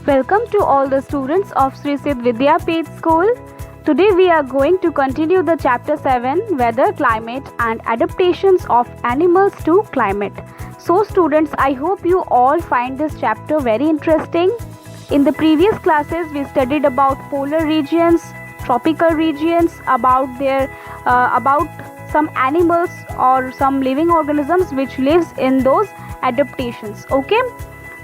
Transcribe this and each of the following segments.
Welcome to all the students of Sri Siddh Vidyapeeth School. Today we are going to continue the chapter 7, Weather, Climate and Adaptations of Animals to Climate. So students, I hope you all find this chapter very interesting. In the previous classes we studied about polar regions, tropical regions, about some animals or some living organisms which lives in those adaptations. Okay,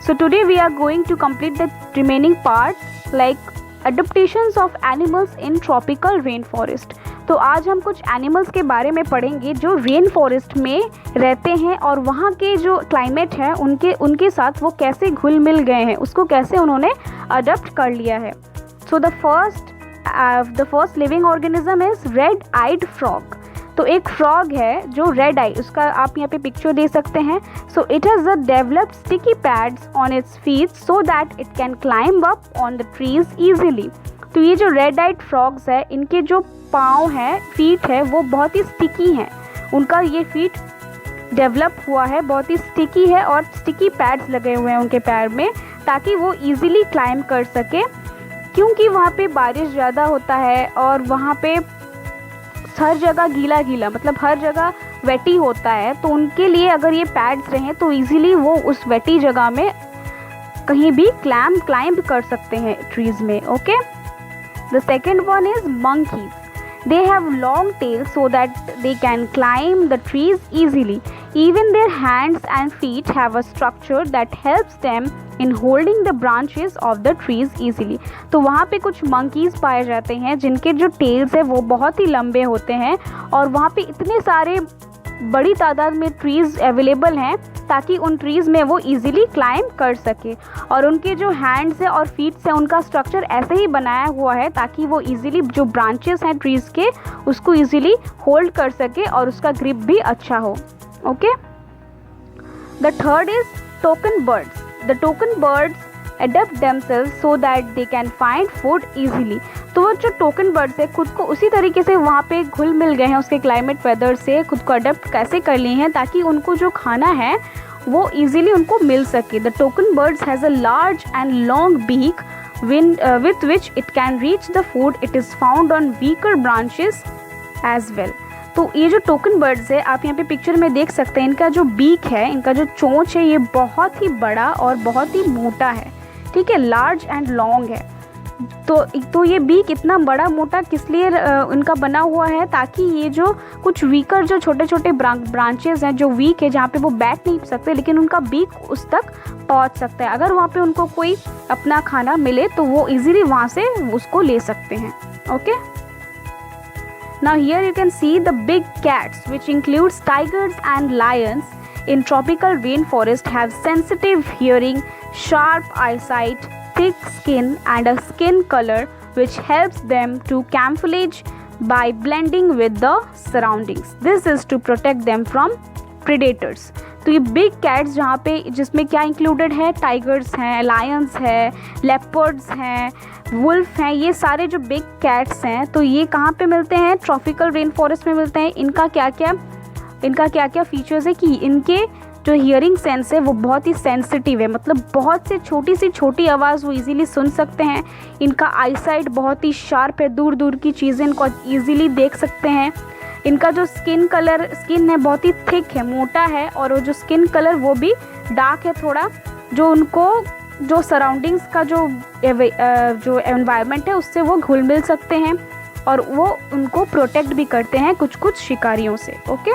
so today we are going to complete the remaining part like adaptations of animals in tropical rainforest. तो आज हम कुछ animals के बारे में पढ़ेंगे जो rain forest में रहते हैं और वहाँ के जो क्लाइमेट है उनके साथ वो कैसे घुल मिल गए हैं, उसको कैसे उन्होंने अडॉप्ट कर लिया है. So the first living organism is red eyed frog. तो एक फ्रॉग है जो रेड आई, उसका आप यहाँ पे पिक्चर दे सकते हैं. So it has a developed sticky pads on its feet so that it can climb up on the trees easily. तो ये जो रेड आइड फ्रॉग्स है, इनके जो पाँव हैं, फीट है, वो बहुत ही स्टिकी हैं. उनका ये फीट डेवलप हुआ है, बहुत ही स्टिकी है और स्टिकी पैड्स लगे हुए हैं उनके पैर में ताकि वो इजीली क्लाइंब कर सके. क्योंकि वहाँ पे बारिश ज़्यादा होता है और वहाँ पे हर जगह गीला गीला मतलब हर जगह वेटी होता है, तो उनके लिए अगर ये पैड्स रहें तो इजीली वो उस वेटी जगह में कहीं भी क्लाइंब कर सकते हैं ट्रीज़ में. Okay, the second one is monkeys. They have long tails so that they can climb the trees easily. Even their hands and feet have a structure that helps them in holding the branches of the trees easily. तो वहाँ पे कुछ monkeys पाए जाते हैं जिनके जो tails है वो बहुत ही लंबे होते हैं और वहाँ पे इतने सारे बड़ी तादाद में ट्रीज़ अवेलेबल हैं ताकि उन ट्रीज़ में वो इजीली क्लाइंब कर सके. और उनके जो हैंड्स है और फीट्स हैं उनका स्ट्रक्चर ऐसे ही बनाया हुआ है ताकि वो इजीली जो ब्रांचेस हैं ट्रीज़ के उसको इजीली होल्ड कर सके और उसका ग्रिप भी अच्छा हो. Okay, the third is token birds. The toucan birds adopt themselves so that they can find food easily. तो वो जो टोकन बर्ड्स है खुद को उसी तरीके से वहाँ पे घुल मिल गए हैं, उसके क्लाइमेट वेदर से खुद को अडॉप्ट कैसे कर लिए हैं ताकि उनको जो खाना है वो इजीली उनको मिल सके. The toucan birds has a large and long beak with which it can reach the food. It is found on weaker branches as well. तो ये जो टोकन बर्ड्स है आप यहाँ पे पिक्चर में देख सकते हैं, इनका जो बीक है, इनका जो चोंच है, ये बहुत ही बड़ा और बहुत ही मोटा है. ठीक है, लार्ज एंड लॉन्ग है. तो ये बीक इतना बड़ा मोटा किस लिए उनका बना हुआ है ताकि ये जो कुछ वीकर जो छोटे छोटे ब्रांचेस हैं जो वीक है, जहाँ पे वो बैठ नहीं सकते लेकिन उनका बीक उस तक पहुँच सकता है. अगर वहाँ पे उनको कोई अपना खाना मिले तो वो इजीली वहाँ से उसको ले सकते हैं. Okay, now here you can see the big cats which includes tigers and lions in tropical rainforest have sensitive hearing, sharp eyesight, thick skin and a skin color which helps them to camouflage by blending with the surroundings. This is to protect them from predators. तो ये big cats जहाँ पे जिसमें क्या included है, tigers हैं, Lions है, leopards हैं, वुल्फ हैं, ये सारे जो बिग कैट्स हैं तो ये कहाँ पे मिलते हैं, ट्रॉपिकल रेन फॉरेस्ट में मिलते हैं. इनका क्या क्या फीचर्स है कि इनके जो हियरिंग सेंस है वो बहुत ही सेंसिटिव है, मतलब बहुत से छोटी आवाज़ वो इजीली सुन सकते हैं. इनका आईसाइट बहुत ही शार्प है, दूर दूर की चीज़ें इनको इजीली देख सकते हैं. इनका जो स्किन है बहुत ही थिक है, मोटा है और वो जो स्किन कलर वो भी डार्क है थोड़ा, जो उनको जो सराउंडिंग्स का जो एनवायरनमेंट है उससे वो घुल मिल सकते हैं और वो उनको प्रोटेक्ट भी करते हैं कुछ शिकारियों से. Okay,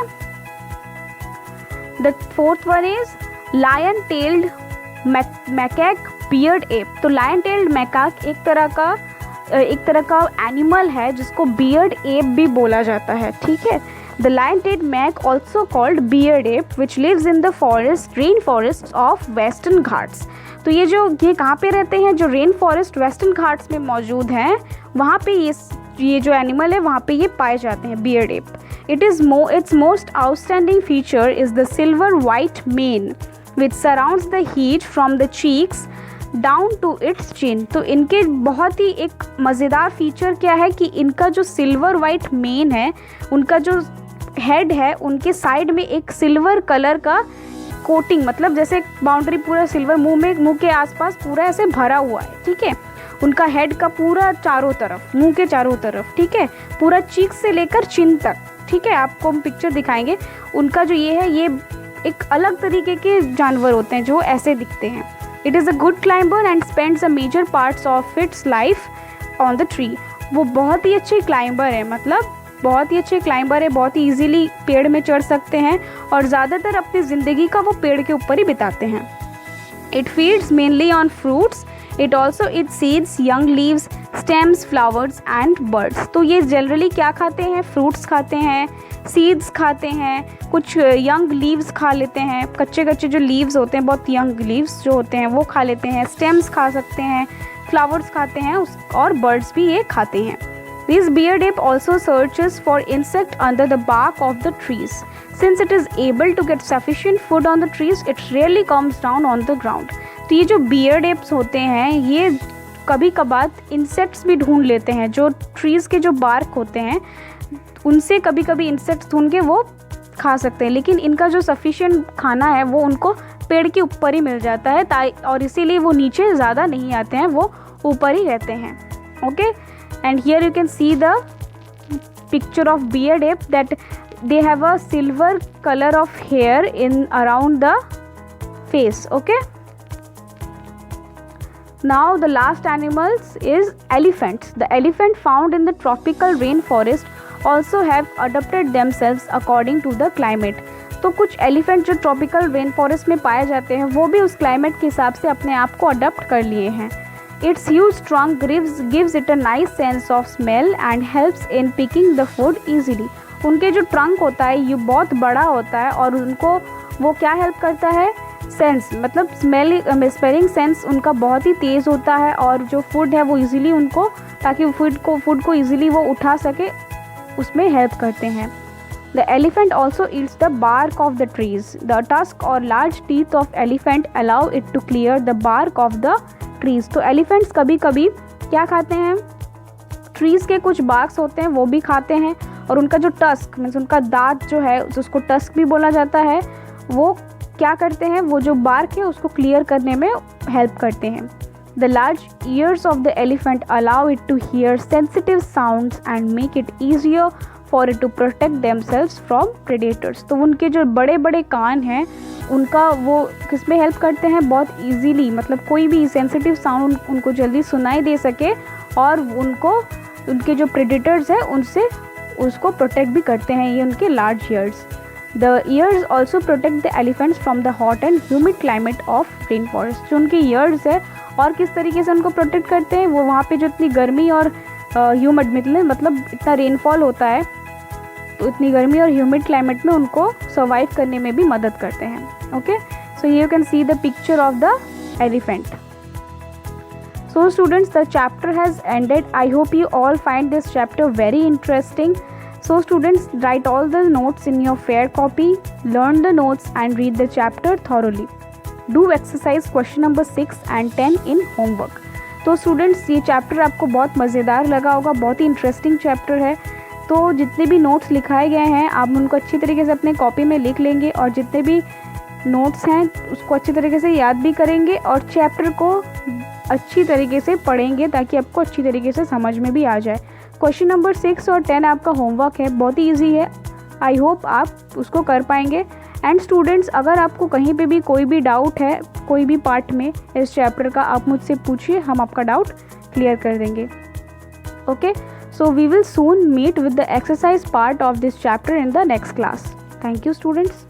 the fourth one is lion tailed macaque bearded ape. तो लायन टेल्ड मैकाक एक तरह का एनिमल है जिसको बियर्ड एप भी बोला जाता है. ठीक है, the lion tailed macaque also called beard ape which lives in the rain forest of western Ghats. तो ये कहाँ पे रहते हैं, जो रेन फॉरेस्ट वेस्टर्न घाट्स में मौजूद हैं वहाँ पे ये जो एनिमल है वहाँ पे ये पाए जाते हैं, beard app. Its most outstanding feature is the silver white mane which surrounds the head from the cheeks down to its chin. तो इनके बहुत ही एक मज़ेदार फीचर क्या है कि इनका जो सिल्वर वाइट मेन है, उनका जो हेड है, उनके साइड में एक सिल्वर कलर का कोटिंग, मतलब जैसे बाउंड्री पूरा सिल्वर, मुंह के आसपास पूरा ऐसे भरा हुआ है, ठीक है। उनका हेड का पूरा चारों तरफ, मुंह के चारों तरफ, ठीक है, पूरा चीक से लेकर चिन तक, ठीक है। आपको हम पिक्चर दिखाएंगे। उनका जो ये है, ये एक अलग तरीके के जानवर होते हैं जो ऐसे दिखते हैं। It is a good climber and spends a major parts of its life on the tree. वो बहुत ही अच्छे क्लाइंबर है, मतलब बहुत ही अच्छे क्लाइंबर है, बहुत ही इजीली पेड़ में चढ़ सकते हैं और ज़्यादातर अपनी ज़िंदगी का वो पेड़ के ऊपर ही बिताते हैं। It feeds mainly on fruits, it also it seeds, young leaves, stems, flowers and birds. तो ये जनरली क्या खाते हैं, फ्रूट्स खाते हैं, सीड्स खाते हैं, कुछ यंग लीव्स खा लेते हैं, कच्चे जो लीव्स होते हैं, बहुत यंग लीव्स जो होते हैं वो खा लेते हैं, स्टेम्स खा सकते हैं, फ्लावर्स खाते हैं और बर्ड्स भी ये खाते हैं। This beard ape also searches for insect under the bark of the trees. Since it is able to get sufficient food on the trees, it rarely comes down on the ground. तो ये जो beard apes होते हैं, ये कभी कभार insects भी ढूंढ लेते हैं। जो ट्रीज़ के जो बार्क होते हैं उनसे कभी कभी इंसेक्ट्स ढूंढ के वो खा सकते हैं, लेकिन इनका जो सफिशिएंट खाना है वो उनको पेड़ के ऊपर ही मिल जाता है, और इसीलिए वो नीचे ज़्यादा नहीं आते हैं, वो ऊपर ही रहते हैं। Okay, and here you can see the picture of beard ape that they have a silver color of hair in around the face. Okay, now the last animals is elephants. The elephant found in the tropical rainforest also have adapted themselves according to the climate. तो कुछ elephant जो tropical rain forest में पाए जाते हैं वो भी उस क्लाइमेट के हिसाब से अपने आप को अडॉप्ट कर लिए हैं। Its huge trunk gives it a nice sense of smell and helps in picking the food easily. उनके जो ट्रंक होता है ये बहुत बड़ा होता है और उनको वो क्या हेल्प करता है, सेंस, मतलब स्मेलिंग सेंस उनका बहुत ही तेज़ होता है और जो फूड है वो इजीली उनको, ताकि फूड को इजीली वो उठा सके, उसमें हेल्प करते हैं। The elephant also eats the bark of the trees. The tusk or large teeth of elephant allow it to clear the bark of the trees. तो एलिफेंट्स कभी कभी क्या खाते हैं, ट्रीज़ के कुछ बार्क्स होते हैं वो भी खाते हैं, और उनका जो टस्क मीन्स उनका दांत जो है उसको टस्क भी बोला जाता है, वो क्या करते हैं, वो जो बार्क है उसको क्लियर करने में हेल्प करते हैं। The large ears of the elephant allow it to hear sensitive sounds and make it easier for it to protect themselves from predators. तो उनके जो बड़े बड़े कान हैं उनका वो किस में हेल्प करते हैं, बहुत इजीली, मतलब कोई भी सेंसिटिव साउंड उनको जल्दी सुनाई दे सके और उनको उनके जो प्रेडेटर्स हैं उनसे उसको प्रोटेक्ट भी करते हैं ये उनके large years. The years also protect the elephants from the hot and humid climate of rain forest. जो उनके ईयर्स है और किस तरीके से उनको प्रोटेक्ट करते हैं, वो वहाँ पे जो इतनी गर्मी और ह्यूमिड मतलब इतना रेनफॉल होता है, तो इतनी गर्मी और ह्यूमिड क्लाइमेट में उनको सर्वाइव करने में भी मदद करते हैं। Okay, so you can see the picture of the elephant. So students, the chapter has ended. I hope you all find this chapter very interesting. So students, write all the notes in your fair copy, learn the notes and read the chapter thoroughly. Do exercise question number 6 and 10 in homework. तो students ये chapter आपको बहुत मज़ेदार लगा होगा, बहुत ही interesting chapter है। तो जितने भी नोट्स लिखाए गए हैं आप उनको अच्छी तरीके से अपने कॉपी में लिख लेंगे और जितने भी नोट्स हैं उसको अच्छी तरीके से याद भी करेंगे और चैप्टर को अच्छी तरीके से पढ़ेंगे ताकि आपको अच्छी तरीके से समझ में भी आ जाए। क्वेश्चन नंबर 6 और 10 आपका होमवर्क है, बहुत ही ईजी है। आई होप आप उसको कर पाएंगे। एंड स्टूडेंट्स, अगर आपको कहीं पे भी कोई भी डाउट है कोई भी पार्ट में इस चैप्टर का, आप मुझसे पूछिए, हम आपका डाउट क्लियर कर देंगे। Okay, so we will soon meet with the exercise part of this chapter in the next class. Thank you students.